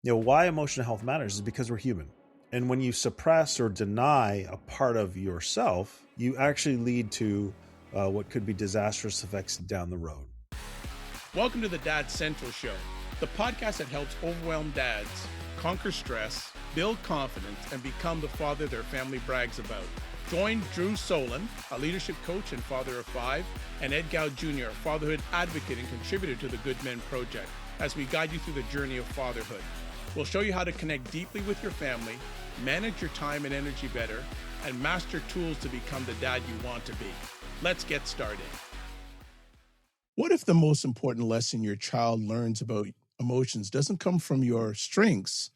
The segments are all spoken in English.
Why emotional health matters is because we're human. And when you suppress or deny a part of yourself, you actually lead to what could be disastrous effects down the road. Welcome to the Dad Central Show, the podcast that helps overwhelmed dads conquer stress, build confidence, and become the father their family brags about. Join Drew Solon, a leadership coach and father of 5, and Ed Gow Jr., a fatherhood advocate and contributor to the Good Men Project, as we guide you through the journey of fatherhood. We'll show you how to connect deeply with your family, manage your time and energy better, and master tools to become the dad you want to be. Let's get started. What if the most important lesson your child learns about emotions doesn't come from your strengths,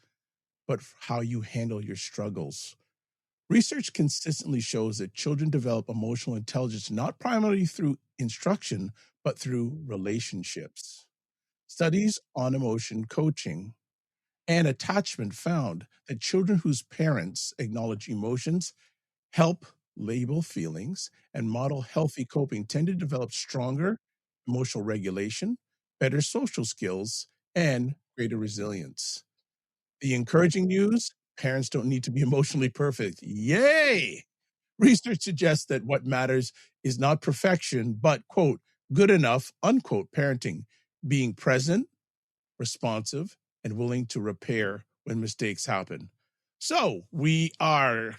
but how you handle your struggles? Research consistently shows that children develop emotional intelligence not primarily through instruction, but through relationships. Studies on emotion coaching and attachment found that children whose parents acknowledge emotions, help label feelings, and model healthy coping tend to develop stronger emotional regulation, better social skills, and greater resilience. The encouraging news: parents don't need to be emotionally perfect. Yay! Research suggests that what matters is not perfection, but, quote, good enough, unquote, parenting, being present, responsive, and willing to repair when mistakes happen. So we are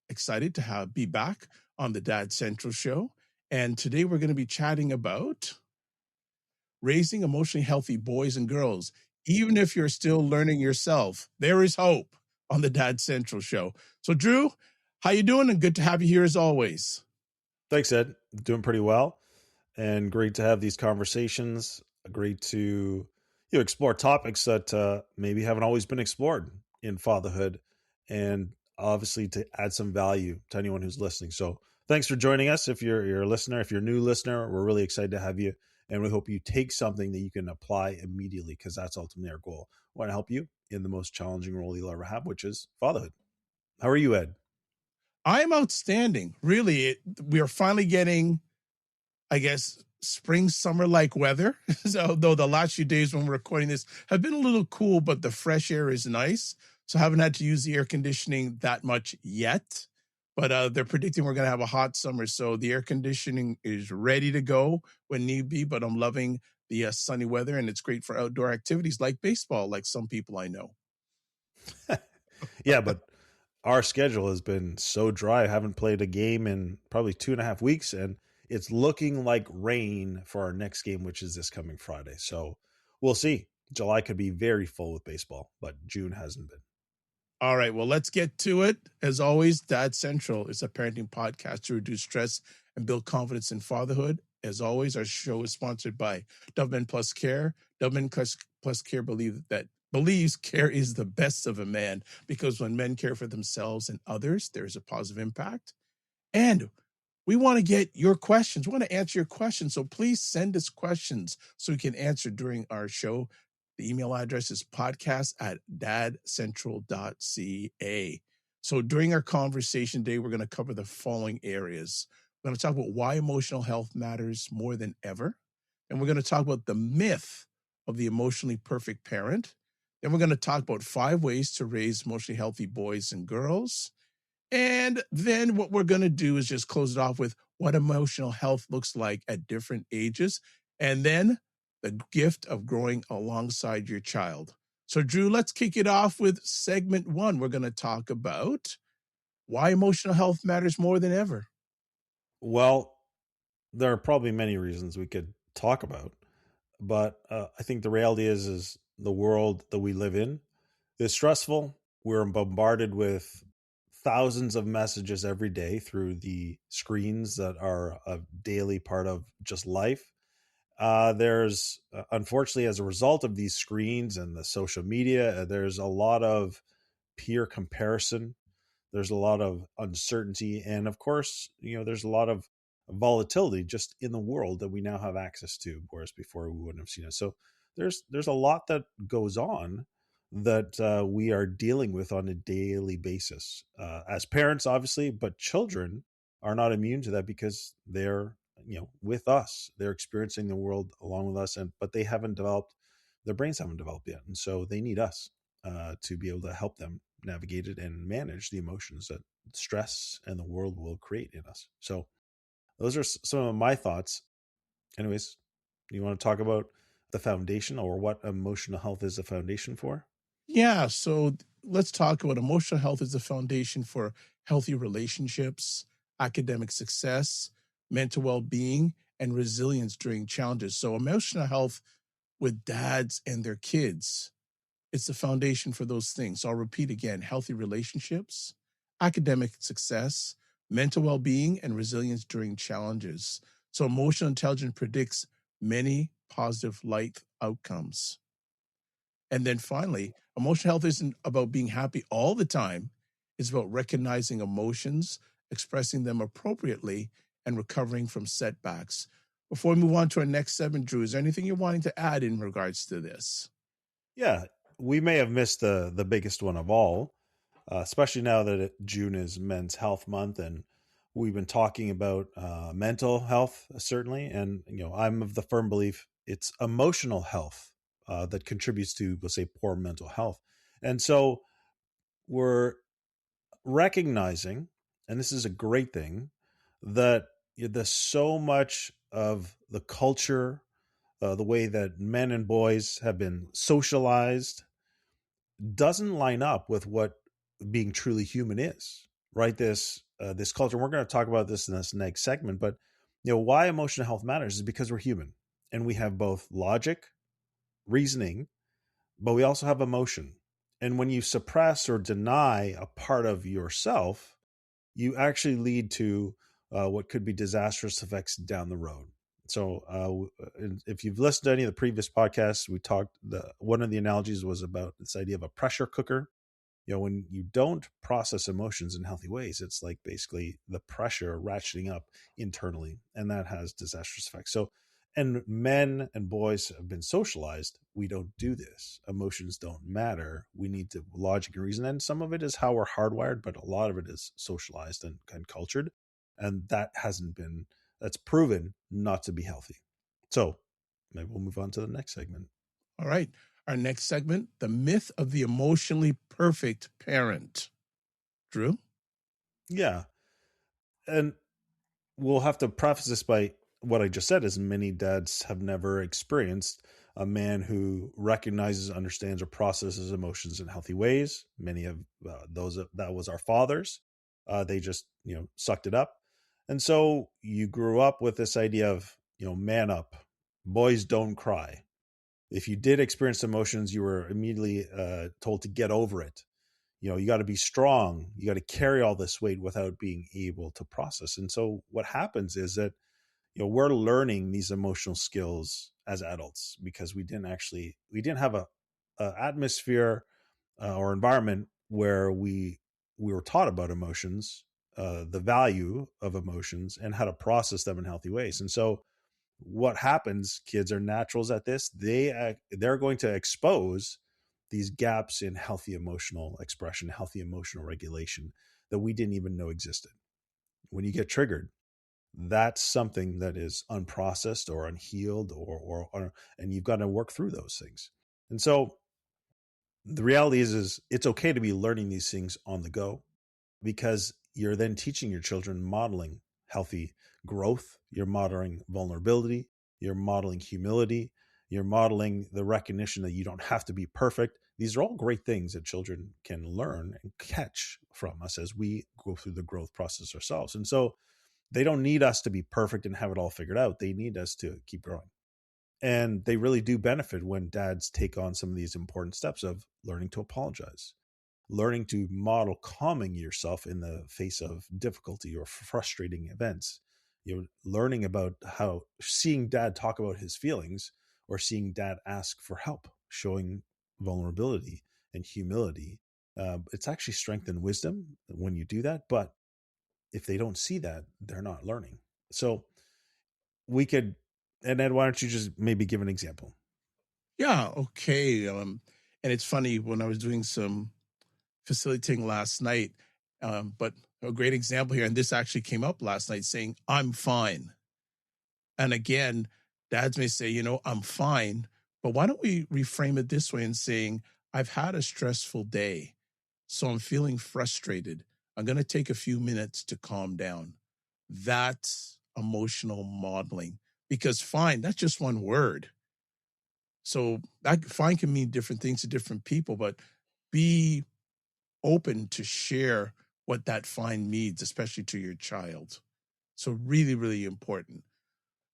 excited to be back on the Dad Central Show. And today we're going to be chatting about raising emotionally healthy boys and girls. Even if you're still learning yourself, there is hope on the Dad Central Show. So Drew, how you doing? And good to have you here as always. Thanks, Ed. Doing pretty well, and great to have these conversations. Great to explore topics that maybe haven't always been explored in fatherhood, and obviously to add some value to anyone who's listening. So thanks for joining us. If you're a listener, if you're a new listener, we're really excited to have you, and we hope you take something that you can apply immediately, because that's ultimately our goal. We want to help you in the most challenging role you'll ever have, which is fatherhood. How are you, Ed? I'm outstanding. Really, we are finally getting, I guess, spring, summer like weather. So, though the last few days when we're recording this have been a little cool, but the fresh air is nice. So, I haven't had to use the air conditioning that much yet. But they're predicting we're going to have a hot summer. So, the air conditioning is ready to go when need be. But I'm loving the sunny weather, and it's great for outdoor activities like baseball, like some people I know. Yeah, but our schedule has been so dry. I haven't played a game in probably 2.5 weeks, and it's looking like rain for our next game, which is this coming Friday. So we'll see. July could be very full with baseball, but June hasn't been. All right, well, let's get to it. As always, Dad Central is a parenting podcast to reduce stress and build confidence in fatherhood. As always, our show is sponsored by Doveman Plus Care. Doveman Plus Care believes care is the best of a man, because when men care for themselves and others, there's a positive impact. And we want to get your questions. We want to answer your questions. So please send us questions so we can answer during our show. The email address is podcast@dadcentral.ca. So during our conversation today, we're going to cover the following areas. We're going to talk about why emotional health matters more than ever. And we're going to talk about the myth of the emotionally perfect parent. Then we're going to talk about 5 ways to raise emotionally healthy boys and girls. And then what we're going to do is just close it off with what emotional health looks like at different ages. And then the gift of growing alongside your child. So, Drew, let's kick it off with segment 1. We're going to talk about why emotional health matters more than ever. Well, there are probably many reasons we could talk about, but I think the reality is the world that we live in is stressful. We're bombarded with thousands of messages every day through the screens that are a daily part of just life. There's unfortunately, as a result of these screens and the social media, there's a lot of peer comparison. There's a lot of uncertainty, and of course, there's a lot of volatility just in the world that we now have access to, whereas before we wouldn't have seen it. So there's a lot that goes on that we are dealing with on a daily basis as parents, obviously, but children are not immune to that because they're with us. They're experiencing the world along with us, but they haven't developed. Their brains haven't developed yet, and so they need us. to be able to help them navigate it and manage the emotions that stress and the world will create in us. So those are some of my thoughts. Anyways, you want to talk about the foundation or what emotional health is the foundation for? Yeah, so let's talk about emotional health as the foundation for healthy relationships, academic success, mental well-being, and resilience during challenges. So emotional health with dads and their kids, it's the foundation for those things. So I'll repeat again: healthy relationships, academic success, mental well-being, and resilience during challenges. So emotional intelligence predicts many positive life outcomes. And then finally, emotional health isn't about being happy all the time. It's about recognizing emotions, expressing them appropriately, and recovering from setbacks. Before we move on to our next segment, Drew, is there anything you're wanting to add in regards to this? Yeah, we may have missed the biggest one of all, especially now that June is Men's Health Month, and we've been talking about mental health certainly, and I'm of the firm belief it's emotional health that contributes to, let's say, poor mental health, and so we're recognizing, and this is a great thing, that there's so much of the culture, the way that men and boys have been socialized doesn't line up with what being truly human is, right? This culture. We're going to talk about this in this next segment, but why emotional health matters is because we're human and we have both logic, reasoning, but we also have emotion. And when you suppress or deny a part of yourself, you actually lead to what could be disastrous effects down the road. So, if you've listened to any of the previous podcasts, we talked. One of the analogies was about this idea of a pressure cooker. When you don't process emotions in healthy ways, it's like basically the pressure ratcheting up internally, and that has disastrous effects. So, and men and boys have been socialized. We don't do this. Emotions don't matter. We need to logic and reason. And some of it is how we're hardwired, but a lot of it is socialized and cultured. And that's proven not to be healthy. So maybe we'll move on to the next segment. All right. Our next segment: the myth of the emotionally perfect parent. Drew? Yeah. And we'll have to preface this by what I just said is many dads have never experienced a man who recognizes, understands, or processes emotions in healthy ways. Many of that was our fathers. They just sucked it up, and so you grew up with this idea of man up, boys don't cry. If you did experience emotions, you were immediately told to get over it. You got to be strong. You got to carry all this weight without being able to process. And so what happens is that we're learning these emotional skills as adults because we didn't have a atmosphere or environment where we were taught about emotions, the value of emotions, and how to process them in healthy ways. And so what happens, kids are naturals at this. They're going to expose these gaps in healthy emotional expression, healthy emotional regulation that we didn't even know existed. When you get triggered, that's something that is unprocessed or unhealed or and you've got to work through those things. And so the reality is it's okay to be learning these things on the go because you're then teaching your children, modeling healthy growth, you're modeling vulnerability, you're modeling humility, you're modeling the recognition that you don't have to be perfect. These are all great things that children can learn and catch from us as we go through the growth process ourselves. And so they don't need us to be perfect and have it all figured out. They need us to keep growing. And they really do benefit when dads take on some of these important steps of learning to apologize, learning to model calming yourself in the face of difficulty or frustrating events. Learning about how seeing dad talk about his feelings or seeing dad ask for help, showing vulnerability and humility. It's actually strength and wisdom when you do that. But if they don't see that, they're not learning. So we could, and Ed, why don't you just maybe give an example? Yeah, okay. And it's funny when I was doing some facilitating last night, but a great example here, and this actually came up last night saying, I'm fine. And again, dads may say, I'm fine, but why don't we reframe it this way and saying, I've had a stressful day, so I'm feeling frustrated. I'm going to take a few minutes to calm down. That's emotional modeling because fine, that's just one word. So that fine can mean different things to different people, but be open to share what that fine means, especially to your child. So really, really important.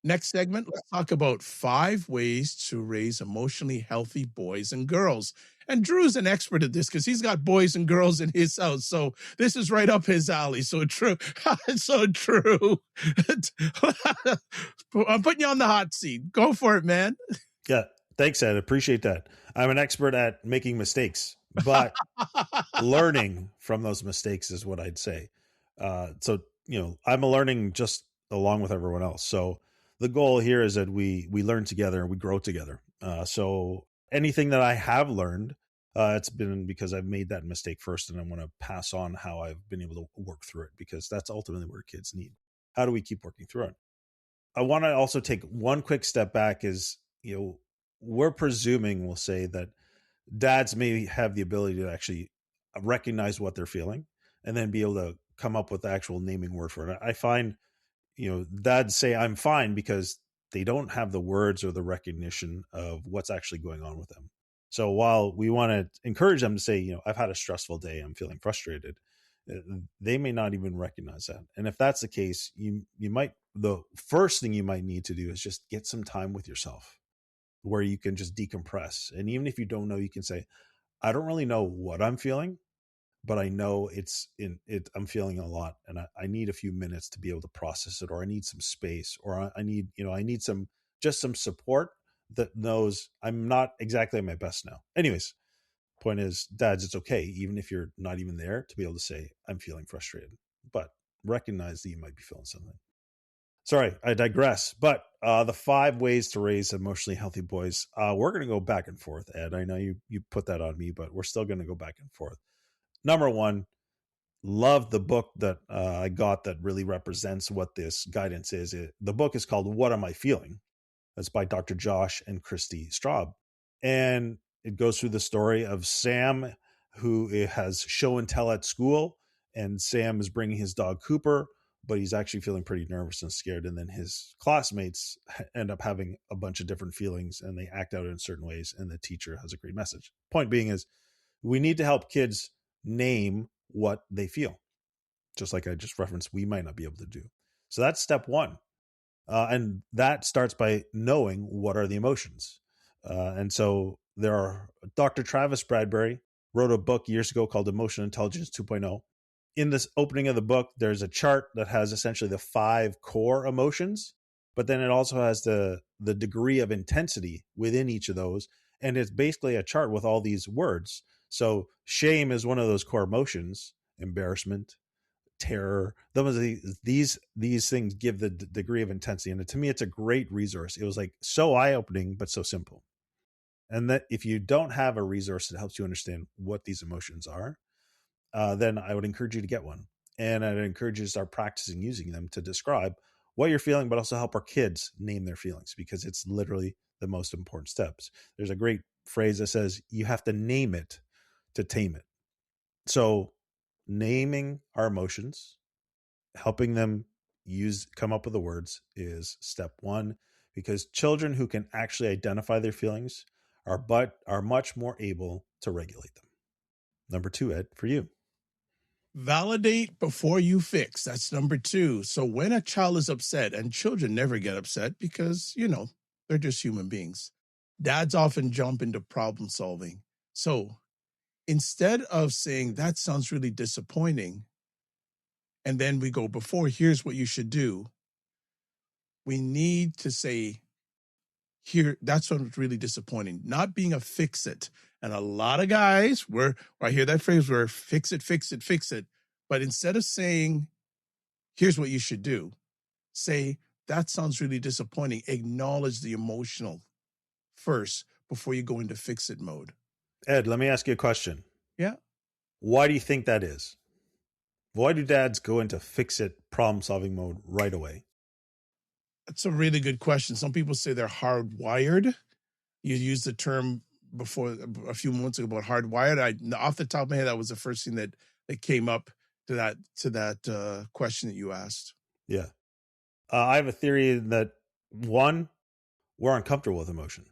Next segment, let's talk about 5 ways to raise emotionally healthy boys and girls. And Drew's an expert at this because he's got boys and girls in his house. So this is right up his alley. So true. So true. I'm putting you on the hot seat. Go for it, man. Yeah. Thanks, Ed. Appreciate that. I'm an expert at making mistakes, but learning from those mistakes is what I'd say. So, I'm a learning just along with everyone else. So the goal here is that we learn together and we grow together. So anything that I have learned, it's been because I've made that mistake first, and I want to pass on how I've been able to work through it, because that's ultimately where kids need. How do we keep working through it? I want to also take one quick step back. Is, we're presuming, we'll say, that dads may have the ability to actually recognize what they're feeling and then be able to come up with the actual naming word for it. I find, dads say I'm fine because they don't have the words or the recognition of what's actually going on with them. So while we want to encourage them to say, I've had a stressful day, I'm feeling frustrated, they may not even recognize that. And if that's the case, the first thing you might need to do is just get some time with yourself where you can just decompress. And even if you don't know, you can say, I don't really know what I'm feeling, but I know I'm feeling a lot, and I need a few minutes to be able to process it, or I need some space, or I need some support that knows I'm not exactly at my best now. Anyways, point is, dads, it's okay, even if you're not even there, to be able to say, I'm feeling frustrated, but recognize that you might be feeling something. Sorry, I digress. But the 5 ways to raise emotionally healthy boys, we're going to go back and forth, Ed. I know you put that on me, but we're still going to go back and forth. Number 1, love the book that I got that really represents what this guidance is. The book is called What Am I Feeling? That's by Dr. Josh and Christy Straub. And it goes through the story of Sam, who has show and tell at school. And Sam is bringing his dog Cooper, but he's actually feeling pretty nervous and scared. And then his classmates end up having a bunch of different feelings, and they act out in certain ways. And the teacher has a great message. Point being is, we need to help kids name what they feel. Just like I just referenced, we might not be able to do. So that's step 1. And that starts by knowing what are the emotions. And so Dr. Travis Bradbury wrote a book years ago called Emotional Intelligence 2.0. In this opening of the book, there's a chart that has essentially the 5 core emotions, but then it also has the degree of intensity within each of those. And it's basically a chart with all these words. So shame is one of those core emotions, embarrassment, terror. These things give the degree of intensity. And to me, it's a great resource. It was like so eye-opening, but so simple. And that if you don't have a resource that helps you understand what these emotions are, then I would encourage you to get one. And I'd encourage you to start practicing using them to describe what you're feeling, but also help our kids name their feelings, because it's literally the most important steps. There's a great phrase that says, you have to name it to tame it. So naming our emotions, helping them come up with the words, is step 1, because children who can actually identify their feelings are much more able to regulate them. Number 2, Ed, for you. Validate before you fix. That's number 2. So when a child is upset, and children never get upset because, they're just human beings, dads often jump into problem solving. So instead of saying, that sounds really disappointing, and then we go, here's what you should do, we need to say, here, that's what's really disappointing, not being a fix it. And a lot of guys, I hear that phrase, where fix it, fix it, fix it. But instead of saying, here's what you should do, say, that sounds really disappointing. Acknowledge the emotional first before you go into fix it mode. Ed, let me ask you a question. Yeah. Why do you think that is? Why do dads go into fix it problem solving mode right away? That's a really good question. Some people say they're hardwired. You use the term before a few moments ago about hardwired. I off the top of my head, that was the first thing that came up to that question that you asked. Yeah. I have a theory that one, we're uncomfortable with emotion.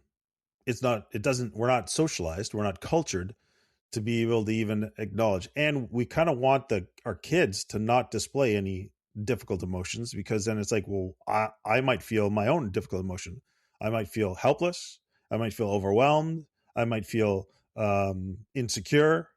We're not socialized, we're not cultured to be able to even acknowledge. And we kind of want our kids to not display any difficult emotions, because then it's like, well, I might feel my own difficult emotion. I might feel helpless. I might feel overwhelmed. I might feel insecure.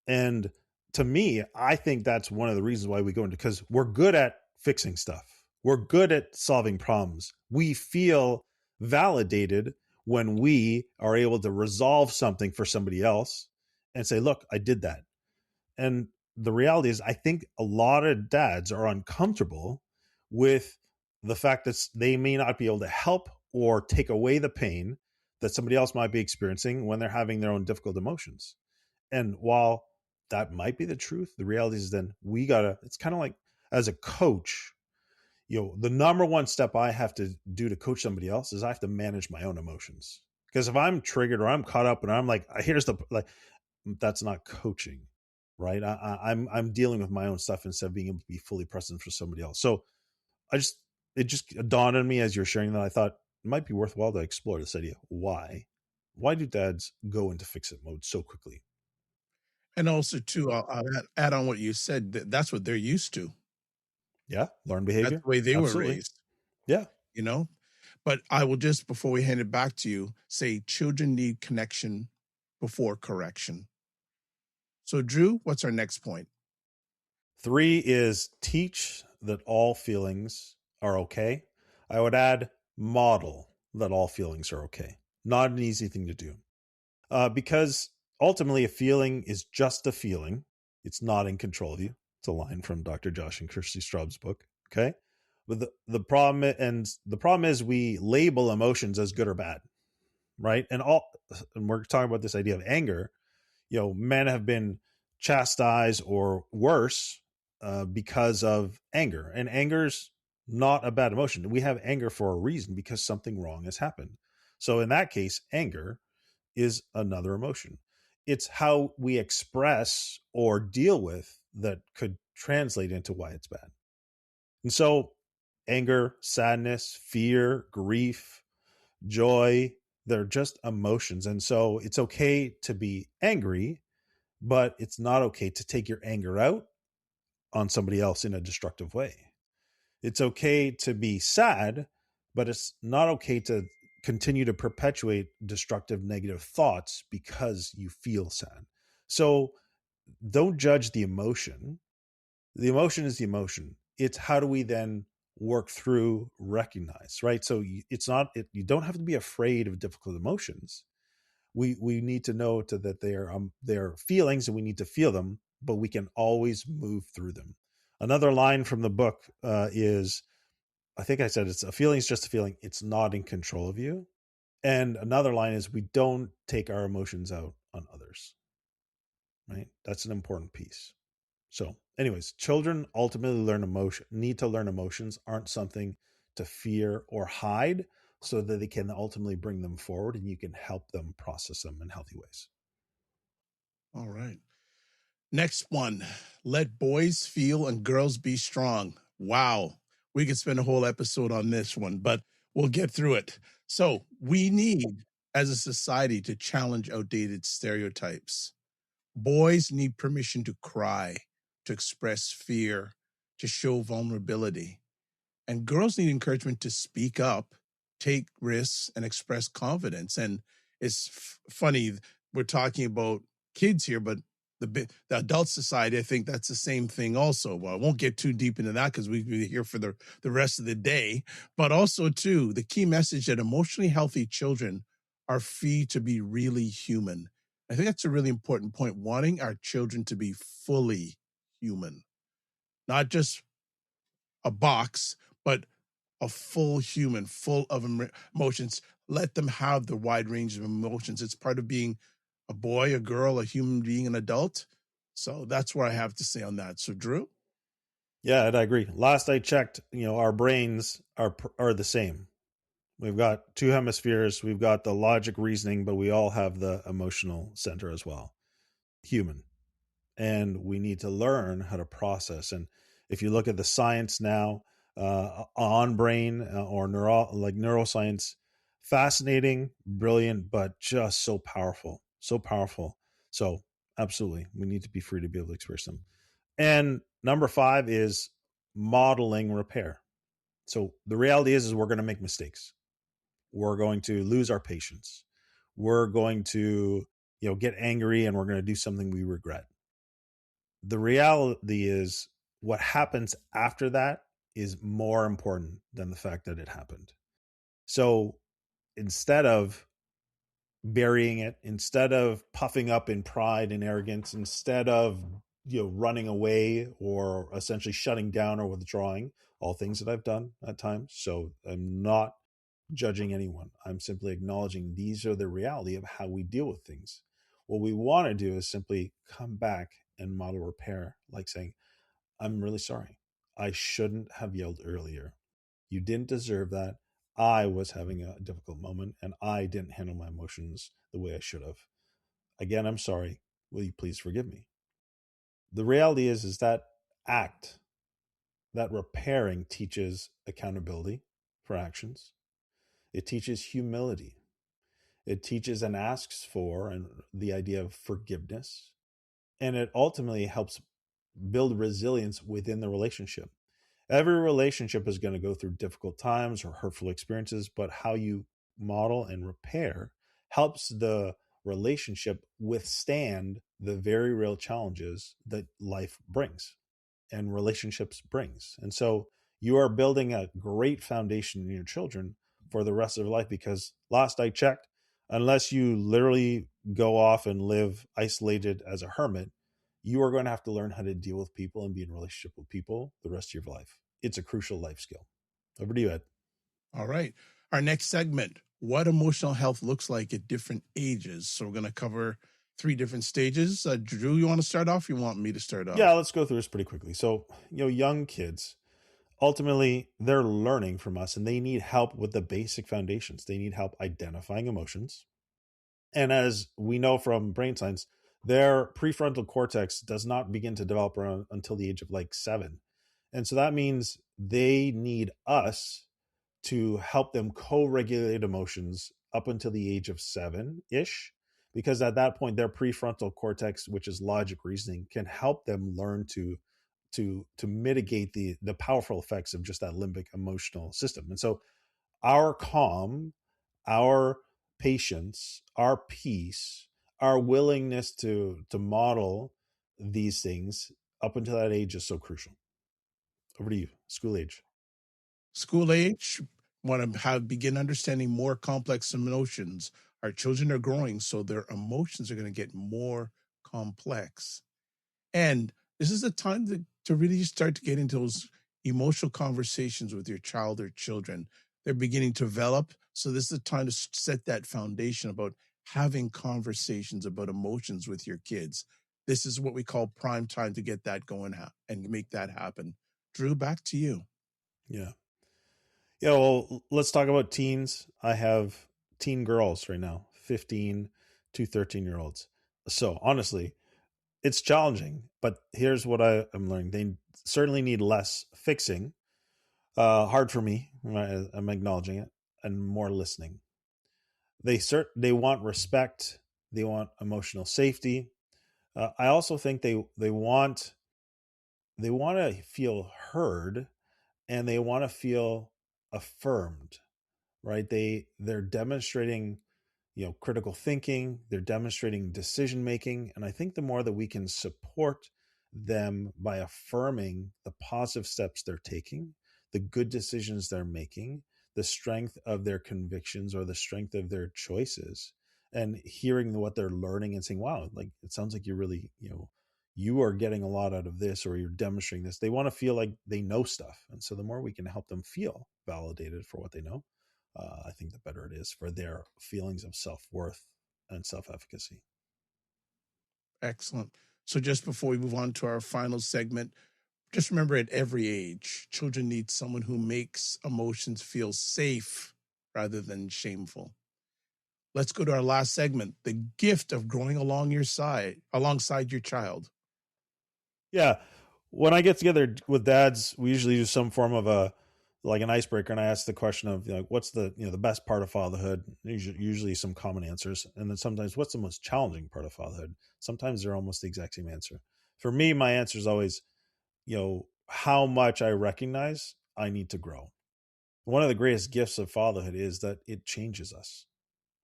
And to me, I think that's one of the reasons why we go into, because we're good at fixing stuff. We're good at solving problems. We feel validated when we are able to resolve something for somebody else and say, look, I did that. And the reality is, I think a lot of dads are uncomfortable with the fact that they may not be able to help or take away the pain that somebody else might be experiencing when they're having their own difficult emotions. And while that might be the truth, the reality is then it's kind of like, as a coach, the number one step I have to do to coach somebody else is I have to manage my own emotions. Because if I'm triggered or I'm caught up and I'm like, that's not coaching, right? I'm dealing with my own stuff instead of being able to be fully present for somebody else. So it just dawned on me as you're sharing that I thought it might be worthwhile to explore this idea. Why do dads go into fix it mode so quickly? And also, too, I'll add on what you said. That's what they're used to. Yeah, learned That's behavior. the way they were Absolutely. raised. Yeah. You know. But I will just, before we hand it back to you, say children need connection before correction. So, Drew, what's our next point? 3 is teach that all feelings are okay. I would add model that all feelings are okay. Not an easy thing to do. Because ultimately a feeling is just a feeling. It's not in control of you. It's a line from Dr. Josh and Kirsty Straub's book. Okay. But the problem is we label emotions as good or bad, right? And we're talking about this idea of anger. Men have been chastised or worse because of anger, and anger's not a bad emotion. We have anger for a reason, because something wrong has happened. So in that case, anger is another emotion. It's how we express or deal with that could translate into why it's bad. And so anger, sadness, fear, grief, joy, they're just emotions. And so it's okay to be angry, but it's not okay to take your anger out on somebody else in a destructive way. It's okay to be sad, but it's not okay to continue to perpetuate destructive, negative thoughts because you feel sad. So don't judge the emotion. The emotion is the emotion. It's how do we then work through, recognize, right? So you don't have to be afraid of difficult emotions. We need to know that they're feelings and we need to feel them, but we can always move through them. Another line from the book is, I think I said, it's a feeling is just a feeling. It's not in control of you. And another line is, we don't take our emotions out on others, right? That's an important piece. So anyways, children ultimately need to learn emotions aren't something to fear or hide, so that they can ultimately bring them forward and you can help them process them in healthy ways. All right. Next one. Let boys feel and girls be strong. Wow. We could spend a whole episode on this one, but we'll get through it. So, we need, as a society, to challenge outdated stereotypes. Boys need permission to cry, to express fear, to show vulnerability. And girls need encouragement to speak up, take risks, and express confidence. And it's funny, we're talking about kids here, but the adult society, I think that's the same thing also. Well, I won't get too deep into that because we'll be here for the rest of the day. But also, too, the key message that emotionally healthy children are free to be really human. I think that's a really important point, wanting our children to be fully human, not just a box, but a full human, full of emotions. Let them have the wide range of emotions. It's part of being a boy, a girl, a human being, an adult. So that's what I have to say on that. So, Drew? Yeah, and I agree. Last I checked, our brains are the same. We've got two hemispheres. We've got the logic reasoning, but we all have the emotional center as well. Human. And we need to learn how to process. And if you look at the science now on brain or neuroscience, fascinating, brilliant, but just so powerful, so powerful. So absolutely, we need to be free to be able to express them. And number 5 is modeling repair. So the reality is we're going to make mistakes. We're going to lose our patience. We're going to, get angry, and we're going to do something we regret. The reality is what happens after that is more important than the fact that it happened. So instead of burying it, instead of puffing up in pride and arrogance, instead of running away or essentially shutting down or withdrawing, all things that I've done at times. So I'm not judging anyone. I'm simply acknowledging these are the reality of how we deal with things. What we want to do is simply come back and model repair, like saying, I'm really sorry. I shouldn't have yelled earlier. You didn't deserve that. I was having a difficult moment and I didn't handle my emotions the way I should have. Again, I'm sorry. Will you please forgive me? The reality is that act, that repairing teaches accountability for actions. It teaches humility. It teaches and asks for and the idea of forgiveness. And it ultimately helps build resilience within the relationship. Every relationship is going to go through difficult times or hurtful experiences, but how you model and repair helps the relationship withstand the very real challenges that life brings and relationships brings. And so you are building a great foundation in your children for the rest of their life, because last I checked, unless you literally go off and live isolated as a hermit, you are going to have to learn how to deal with people and be in a relationship with people the rest of your life. It's a crucial life skill. Over to you, Ed. All right. Our next segment, what emotional health looks like at different ages. So we're going to cover 3 different stages. Drew, you want to start off? You want me to start Yeah, off? let's go through this pretty quickly. So, young kids, ultimately, they're learning from us and they need help with the basic foundations. They need help identifying emotions. And as we know from brain science, their prefrontal cortex does not begin to develop until the age of like 7. And so that means they need us to help them co-regulate emotions up until the age of 7-ish, because at that point their prefrontal cortex, which is logic reasoning, can help them learn to mitigate the powerful effects of just that limbic emotional system. And so our calm, our patience, our peace, our willingness to model these things up until that age is so crucial. Over to you, school age. School age, want to have begin understanding more complex emotions. Our children are growing, so their emotions are going to get more complex. And this is the time to really start to get into those emotional conversations with your child or children. They're beginning to develop. So this is the time to set that foundation about having conversations about emotions with your kids. This is what we call prime time to get that going and make that happen. Drew, back to you. Yeah. Yeah, well, let's talk about teens. I have teen girls right now, 15 to 13-year-olds. So honestly, it's challenging, but here's what I'm learning. They certainly need less fixing. Hard for me. I'm acknowledging it, and more listening. They want respect. They want emotional safety. I also think they want to feel heard, and they want to feel affirmed, right? They're demonstrating, critical thinking, they're demonstrating decision making, and I think the more that we can support them by affirming the positive steps they're taking, the good decisions they're making, the strength of their convictions or the strength of their choices, and hearing what they're learning and saying, wow, like it sounds like you're really, you are getting a lot out of this, or you're demonstrating this. They want to feel like they know stuff, and so the more we can help them feel validated for what they know, I think the better it is for their feelings of self-worth and self-efficacy. Excellent. So just before we move on to our final segment, just remember at every age, children need someone who makes emotions feel safe. rather than shameful. Let's go to our last segment, the gift of growing alongside your child. Yeah. When I get together with dads, we usually do some form of an icebreaker, and I ask the question of, what's the best part of fatherhood? Usually some common answers, and then sometimes what's the most challenging part of fatherhood? Sometimes they're almost the exact same answer. For me, my answer is always, how much I recognize I need to grow. One of the greatest gifts of fatherhood is that it changes us.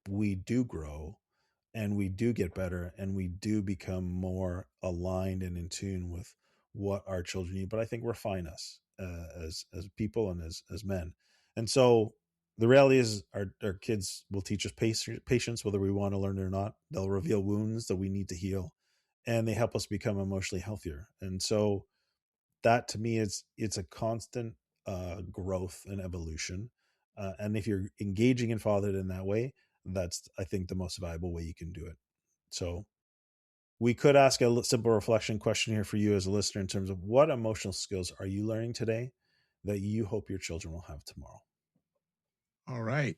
We do grow, and we do get better, and we do become more aligned and in tune with what our children need, but I think refine us as people and as men. And so the reality is our kids will teach us patience, whether we want to learn it or not. They'll reveal wounds that we need to heal, and they help us become emotionally healthier. And so that, to me, it's a constant growth and evolution. And if you're engaging in fatherhood in that way, that's, I think, the most valuable way you can do it. So we could ask a simple reflection question here for you as a listener in terms of what emotional skills are you learning today that you hope your children will have tomorrow? All right.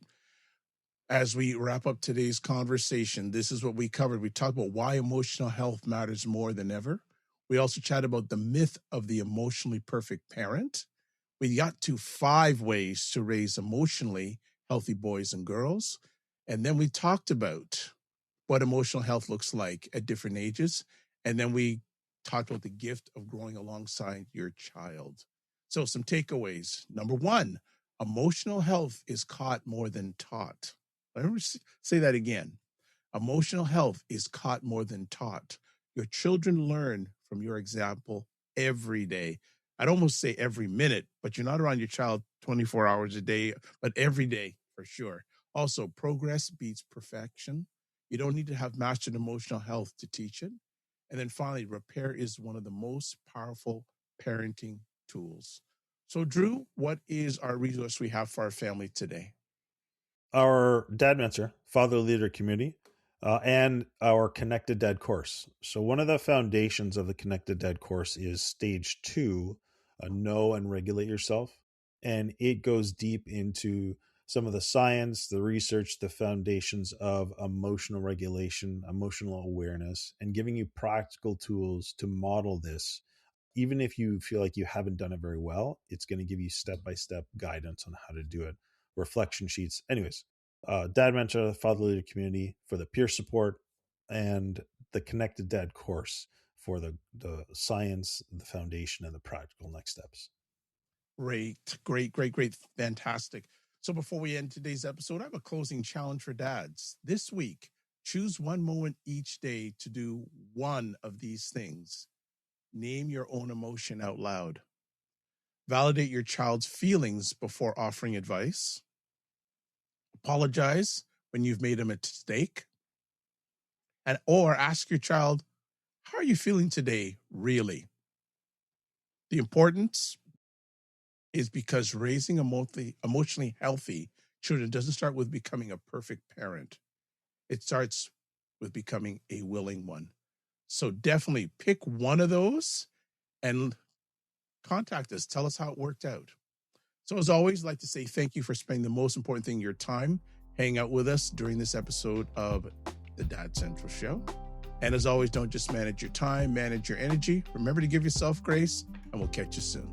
As we wrap up today's conversation, this is what we covered. We talked about why emotional health matters more than ever. We also chatted about the myth of the emotionally perfect parent. We got to 5 ways to raise emotionally healthy boys and girls. And then we talked about what emotional health looks like at different ages. And then we talked about the gift of growing alongside your child. So, some takeaways. Number 1, emotional health is caught more than taught. Let me say that again. Emotional health is caught more than taught. Your children learn from your example every day. I'd almost say every minute, but you're not around your child 24 hours a day, but every day for sure. Also, progress beats perfection. You don't need to have mastered emotional health to teach it. And then finally, repair is one of the most powerful parenting tools. So, Drew, what is our resource we have for our family today? Our Dad Mentor, Father Leader Community, and our Connected Dad course. So one of the foundations of the Connected Dad course is stage 2, know and regulate yourself. And it goes deep into some of the science, the research, the foundations of emotional regulation, emotional awareness, and giving you practical tools to model this. Even if you feel like you haven't done it very well, it's going to give you step-by-step guidance on how to do it, reflection sheets. Anyways, Dad Mentor, Father Leader Community for the peer support, and the Connected Dad course for the science, the foundation, and the practical next steps. Great. Fantastic. So before we end today's episode, I have a closing challenge for dads. This week, choose one moment each day to do one of these things. Name your own emotion out loud. Validate your child's feelings before offering advice. Apologize when you've made a mistake. Or ask your child, how are you feeling today, really? The importance is because raising emotionally healthy children doesn't start with becoming a perfect parent. It starts with becoming a willing one. So definitely pick one of those and contact us. Tell us how it worked out. So as always, I'd like to say thank you for spending the most important thing, your time, hanging out with us during this episode of the Dad Central Show. And as always, don't just manage your time, manage your energy. Remember to give yourself grace, and we'll catch you soon.